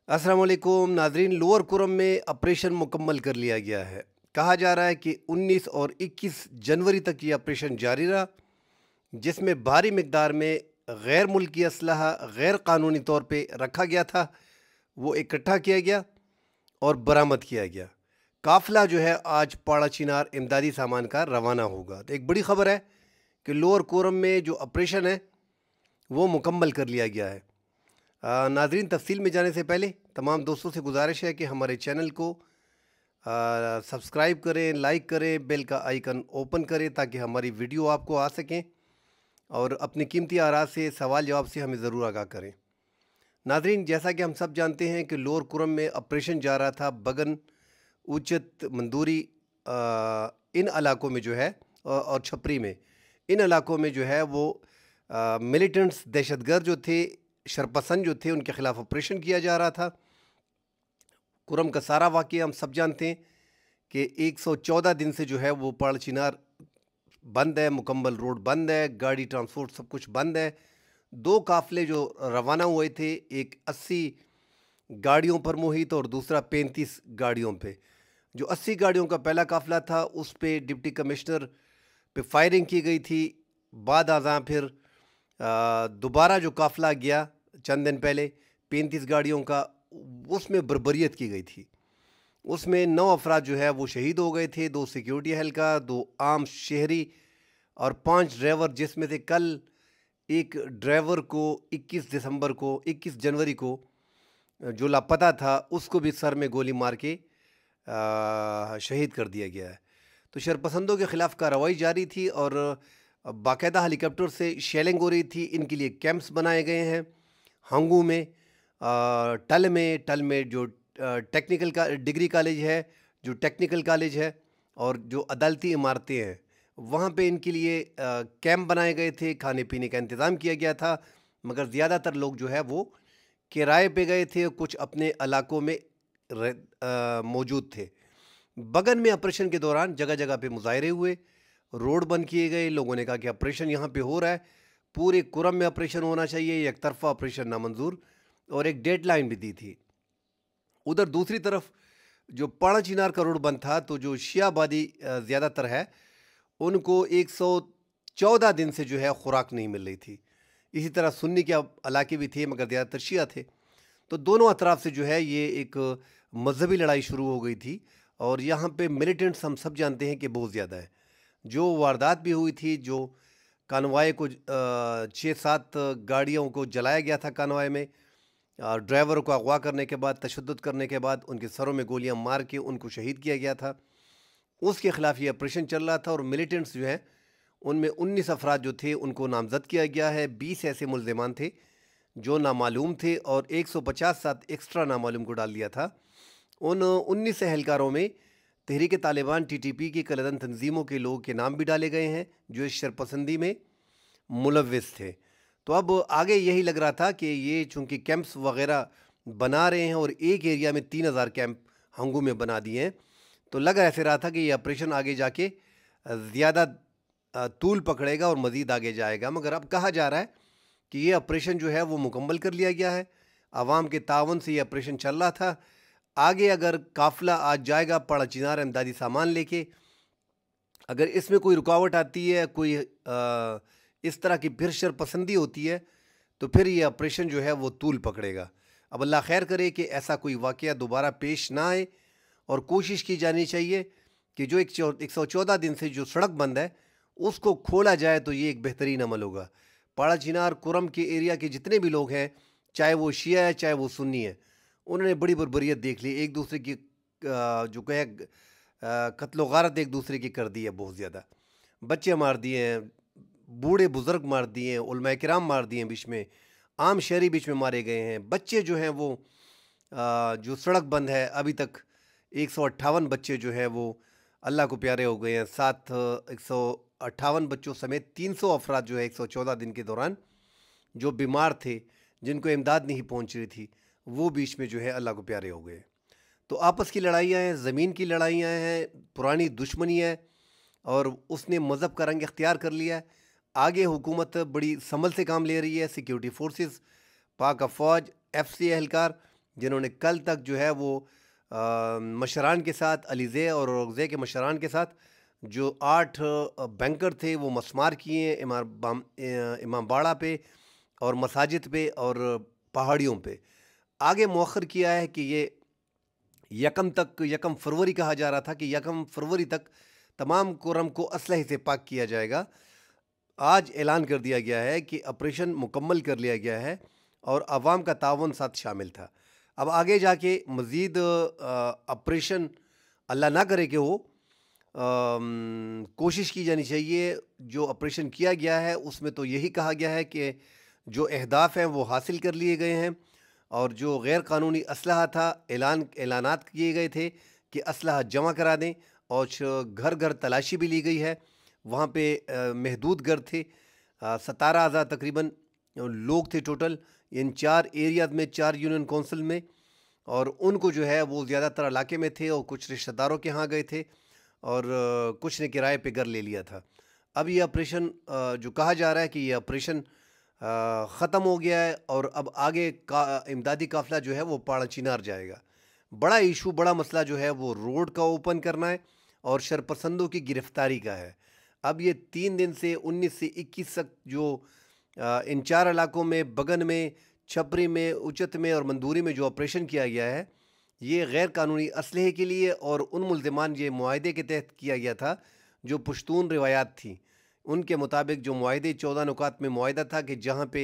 अस्सलाम वालेकुम नाजरीन। लोअर कुरम में ऑपरेशन मुकम्मल कर लिया गया है। कहा जा रहा है कि 19 और 21 जनवरी तक ये ऑपरेशन जारी रहा, जिसमें भारी मिकदार में गैर मुल्की असलहा गैर कानूनी तौर पे रखा गया था, वो इकट्ठा किया गया और बरामद किया गया। काफ़िला जो है आज पाड़ा चिनार इमदादी सामान का रवाना होगा। तो एक बड़ी ख़बर है कि लोअर कोरम में जो ऑपरेशन है वो मुकम्मल कर लिया गया है। नाजरीन, तफसील में जाने से पहले तमाम दोस्तों से गुजारिश है कि हमारे चैनल को सब्सक्राइब करें, लाइक करें, बेल का आइकन ओपन करें ताकि हमारी वीडियो आपको आ सकें और अपनी कीमती आरा से सवाल जवाब से हमें ज़रूर आगाह करें। नाजरीन, जैसा कि हम सब जानते हैं कि लोअर कुरम में ऑपरेशन जा रहा था बगन, उचित, मंदूरी, इन इलाकों में जो है और छपरी में, इन इलाकों में जो है वो मिलिटेंट्स, दहशतगर्द जो थे, शरपसंद जो थे, उनके ख़िलाफ़ ऑपरेशन किया जा रहा था। कुरम का सारा वाक़या हम सब जानते हैं कि 114 दिन से जो है वो पाड़ चिनार बंद है, मुकम्मल रोड बंद है, गाड़ी ट्रांसपोर्ट सब कुछ बंद है। दो काफ़िले जो रवाना हुए थे, एक 80 गाड़ियों पर मुहित और दूसरा 35 गाड़ियों पे। जो 80 गाड़ियों का पहला काफ़िला था उस पे डिप्टी कमिश्नर पे फायरिंग की गई थी। बाद आज़ां फिर दोबारा जो काफ़िला गया चंद दिन पहले 35 गाड़ियों का, उसमें बर्बरियत की गई थी। उसमें 9 अफराद जो है वो शहीद हो गए थे, 2 सिक्योरिटी एहलकार, 2 आम शहरी और 5 ड्राइवर, जिसमें से कल एक ड्राइवर को 21 जनवरी को जो लापता था उसको भी सर में गोली मार के शहीद कर दिया गया है। तो शरपसंदों के ख़िलाफ़ कार्रवाई जारी थी और बाकायदा हेलीकॉप्टर से शेलिंग हो रही थी। इनके लिए कैंप्स बनाए गए हैं हंगू में, टल में जो टेक्निकल का डिग्री कॉलेज है, जो टेक्निकल कॉलेज है और जो अदालती इमारतें हैं, वहाँ पे इनके लिए कैंप बनाए गए थे। खाने पीने का इंतज़ाम किया गया था, मगर ज़्यादातर लोग जो है वो किराए पे गए थे, कुछ अपने इलाकों में मौजूद थे। बगन में ऑपरेशन के दौरान जगह जगह पे मुजाहरे हुए, रोड बंद किए गए। लोगों ने कहा कि ऑपरेशन यहाँ पे हो रहा है, पूरे कुरम में ऑपरेशन होना चाहिए, एक तरफा ऑपरेशन नामंजूर, और एक डेडलाइन भी दी थी। उधर दूसरी तरफ जो पाड़ा चिनार का रोड बंद था, तो जो शियाबादी ज़्यादातर है, उनको 114 दिन से जो है खुराक नहीं मिल रही थी। इसी तरह सुन्नी के इलाके भी थे, मगर ज़्यादातर शिया थे। तो दोनों अतराफ से जो है ये एक मजहबी लड़ाई शुरू हो गई थी और यहाँ पे मिलिटेंट्स हम सब जानते हैं कि बहुत ज़्यादा है। जो वारदात भी हुई थी, जो कानवाए को 6-7 गाड़ियों को जलाया गया था कानवाए में, ड्राइवर को अगवा करने के बाद, तशद्दुद करने के बाद उनके सरों में गोलियां मार के उनको शहीद किया गया था। उसके ख़िलाफ़ ये ऑपरेशन चल रहा था और मिलिटेंट्स जो हैं उनमें 19 अफराद जो थे उनको नामज़द किया गया है। 20 ऐसे मुल्ज़िमान थे जो नामालूम थे और 150 साथ एक्स्ट्रा नामालूम को डाल दिया था। उन 19 एहलकारों में तहरीक तालिबान TTP की कलदन तंजीमों के लोगों के नाम भी डाले गए हैं जो इस शरपसंदी में मुलव्विस थे। तो अब आगे यही लग रहा था कि ये चूँकि कैंप्स वगैरह बना रहे हैं और एक एरिया में 3000 कैंप हंगू में बना दिए हैं, तो लग ऐसे रहा था कि ये ऑपरेशन आगे जाके ज़्यादा तूल पकड़ेगा और मज़ीद आगे जाएगा। मगर अब कहा जा रहा है कि ये ऑपरेशन जो है वो मुकम्मल कर लिया गया है। आवाम के तावन से ये ऑपरेशन चल रहा था। आगे अगर काफ़िला आज जाएगा पाड़ा चिनार इमदादी सामान लेके, अगर इसमें कोई रुकावट आती है, कोई इस तरह की फिर शरपसंदी होती है, तो फिर ये ऑपरेशन जो है वो तूल पकड़ेगा। अब अल्लाह खैर करे कि ऐसा कोई वाक़या दोबारा पेश ना आए और कोशिश की जानी चाहिए कि जो 114 दिन से जो सड़क बंद है उसको खोला जाए, तो ये एक बेहतरीन अमल होगा। पाड़ा चिनार कुरम के एरिया के जितने भी लोग हैं, चाहे वो शिया है चाहे वो सुन्नी है, उन्होंने बड़ी बर्बरियत देख ली। एक दूसरे की जो कहे कत्ल गारत एक दूसरे की कर दी है बहुत ज़्यादा। बच्चे मार दिए हैं, बूढ़े बुज़ुर्ग मार दिए हैं, उलमा किराम मार दिए हैं, बीच में आम शहरी बीच में मारे गए हैं। बच्चे जो हैं वो जो सड़क बंद है अभी तक 158 बच्चे जो हैं वो अल्लाह को प्यारे हो गए हैं। साथ 158 बच्चों समेत 300 अफराद जो है 114 दिन के दौरान जो बीमार थे, जिनको इमदाद नहीं पहुंच रही थी, वो बीच में जो है अल्लाह को प्यारे हो गए। तो आपस की लड़ाइयाँ हैं, ज़मीन की लड़ाइयाँ हैं, पुरानी दुश्मनी है और उसने मज़हब का रंग इख्तियार कर लिया है। आगे हुकूमत बड़ी संभल से काम ले रही है। सिक्योरिटी फोर्सेस, पाक अफवाज, FC एहलकार जिन्होंने कल तक जो है वो मशरान के साथ, अलीज़े और रोज़े के मशरान के साथ जो 8 बैंकर थे वो मसमार किए इमाम बाड़ा पे और मसाजिद पे और पहाड़ियों पे। आगे मौखर किया है कि ये यकम फरवरी कहा जा रहा था कि यकम फरवरी तक तमाम कुरम को असलहे से पाक किया जाएगा। आज ऐलान कर दिया गया है कि ऑपरेशन मुकम्मल कर लिया गया है और अवाम का ताउन साथ शामिल था। अब आगे जाके मज़ीद ऑपरेशन अल्लाह ना करे कि हो, कोशिश की जानी चाहिए। जो ऑपरेशन किया गया है उसमें तो यही कहा गया है कि जो अहदाफ हैं वो हासिल कर लिए गए हैं और जो गैर कानूनी असलहा था ऐलानात किए गए थे कि असलहा जमा करा दें और घर घर तलाशी भी ली गई है। वहाँ पे महदूद घर थे, 17,000 तकरीबन लोग थे टोटल इन 4 एरियाज में, 4 यूनियन कौंसिल में। और उनको जो है वो ज़्यादातर इलाके में थे और कुछ रिश्तेदारों के यहाँ गए थे और कुछ ने किराए पे घर ले लिया था। अब ये ऑपरेशन जो कहा जा रहा है कि ये ऑपरेशन ख़त्म हो गया है और अब आगे का इमदादी काफ़िला जो है वो पाड़ा चिनार जाएगा। बड़ा इशू, बड़ा मसला जो है वो रोड का ओपन करना है और शरपसंदों की गिरफ्तारी का है। अब ये 3 दिन से 19 से 21 तक जो इन 4 इलाकों में, बगन में, छपरी में, उचत में और मंदूरी में जो ऑपरेशन किया गया है, ये गैर कानूनी असलहे के लिए और उन मुल्ज़िमान ये मुआहदे के तहत किया गया था जो पुश्तून रिवायात थी। उनके मुताबिक जो मुआहदे 14 नुकात में मुआहदा था कि जहाँ पे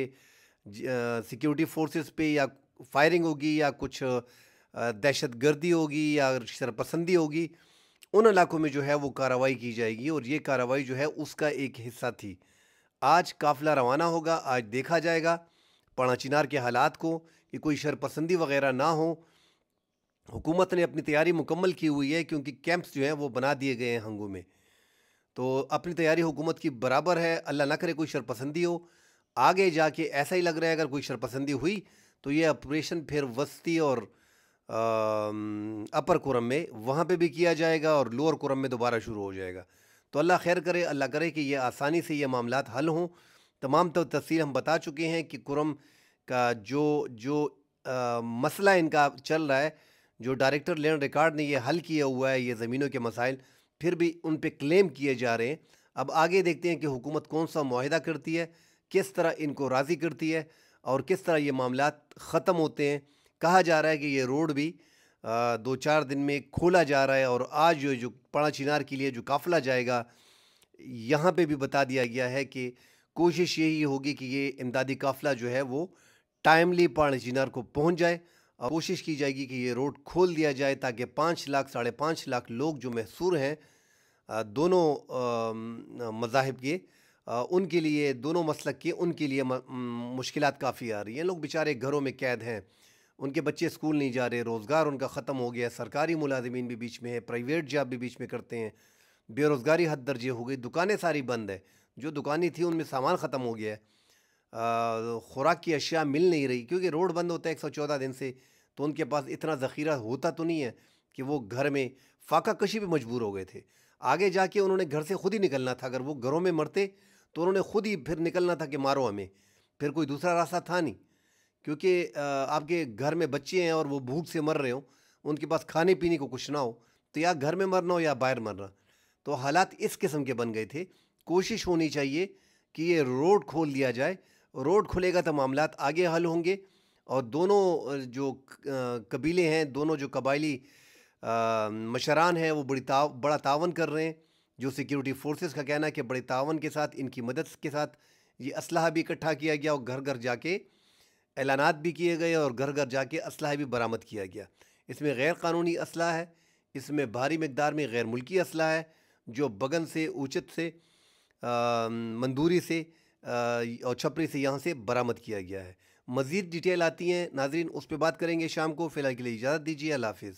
सिक्योरिटी फोर्सेस पे या फायरिंग होगी या कुछ दहशत गर्दी होगी या शरपसंदी होगी, उन इलाकों में जो है वो कार्रवाई की जाएगी और ये कार्रवाई जो है उसका एक हिस्सा थी। आज काफ़िला रवाना होगा, आज देखा जाएगा पाड़ा चिनार के हालात को कि कोई शरपसंदी वगैरह ना हो। हुकूमत ने अपनी तैयारी मुकम्मल की हुई है क्योंकि कैंप्स जो हैं वो बना दिए गए हैं हंगू में, तो अपनी तैयारी हुकूमत की बराबर है। अल्लाह ना करे कोई शरपसंदी हो, आगे जाके ऐसा ही लग रहा है अगर कोई शरपसंदी हुई तो ये ऑपरेशन फिर वस्ती और अपर कुरम में वहाँ पे भी किया जाएगा और लोअर कुरम में दोबारा शुरू हो जाएगा। तो अल्लाह खैर करे, अल्लाह करे कि ये आसानी से ये मामलात हल हों। तमाम तो तफसील हम बता चुके हैं कि कुरम का जो जो मसला इनका चल रहा है, जो डायरेक्टर लैंड रिकॉर्ड ने ये हल किया हुआ है ये ज़मीनों के मसाइल, फिर भी उन पे क्लेम किए जा रहे हैं। अब आगे देखते हैं कि हुकूमत कौन सा मुआहिदा करती है, किस तरह इनको राज़ी करती है और किस तरह ये मामलात ख़त्म होते हैं। कहा जा रहा है कि ये रोड भी 2-4 दिन में खोला जा रहा है और आज जो पाड़ा चिनार के लिए जो काफ़िला जाएगा, यहाँ पे भी बता दिया गया है कि कोशिश यही होगी कि ये इमदादी काफ़िला जो है वो टाइमली पाड़ा चिनार को पहुँच जाए और कोशिश की जाएगी कि ये रोड खोल दिया जाए ताकि 5 लाख, 5.5 लाख लोग जो महसूर हैं दोनों मज़ाहिब के, उनके लिए, दोनों मसलक के, उनके लिए मुश्किलात काफ़ी आ रही हैं। लोग बेचारे घरों में कैद हैं, उनके बच्चे स्कूल नहीं जा रहे, रोज़गार उनका ख़त्म हो गया, सरकारी मुलाजिमीन भी बीच में है, प्राइवेट जॉब भी बीच में करते हैं, बेरोज़गारी हद दर्जे हो गई, दुकानें सारी बंद है, जो दुकानें थी उनमें सामान ख़त्म हो गया है, खुराक की अशिया मिल नहीं रही क्योंकि रोड बंद होता है 114 दिन से, तो उनके पास इतना ज़ख़ीरा होता तो नहीं है कि वो घर में फाका कशी पे मजबूर हो गए थे। आगे जाके उन्होंने घर से खुद ही निकलना था, अगर वो घरों में मरते तो उन्होंने खुद ही फिर निकलना था कि मारो हमें, फिर कोई दूसरा रास्ता था नहीं। क्योंकि आपके घर में बच्चे हैं और वो भूख से मर रहे हो, उनके पास खाने पीने को कुछ ना हो, तो या घर में मरना हो या बाहर मरना। तो हालात इस किस्म के बन गए थे। कोशिश होनी चाहिए कि ये रोड खोल दिया जाए, रोड खुलेगा तो मामलात आगे हल होंगे और दोनों जो कबीले हैं, दोनों जो कबायली मशरान हैं वो बड़ा तावन कर रहे हैं। जो सिक्योरिटी फोर्सेस का कहना है कि बड़े तावन के साथ, इनकी मदद के साथ ये असलहा भी इकट्ठा किया गया और घर घर जाके ऐलानात भी किए गए और घर घर जाके असलहा भी बरामद किया गया। इसमें गैर कानूनी असलहा है, इसमें भारी मकदार में गैर मुल्की असलहा है जो बगन से, ऊचत से, मंदूरी से और छपरी से यहाँ से बरामद किया गया है। मज़ीद डिटेल आती हैं नाज़रीन, उस पर बात करेंगे शाम को। फ़िलहाल के लिए इजाज़त दीजिए, अल्लाह हाफ़िज़।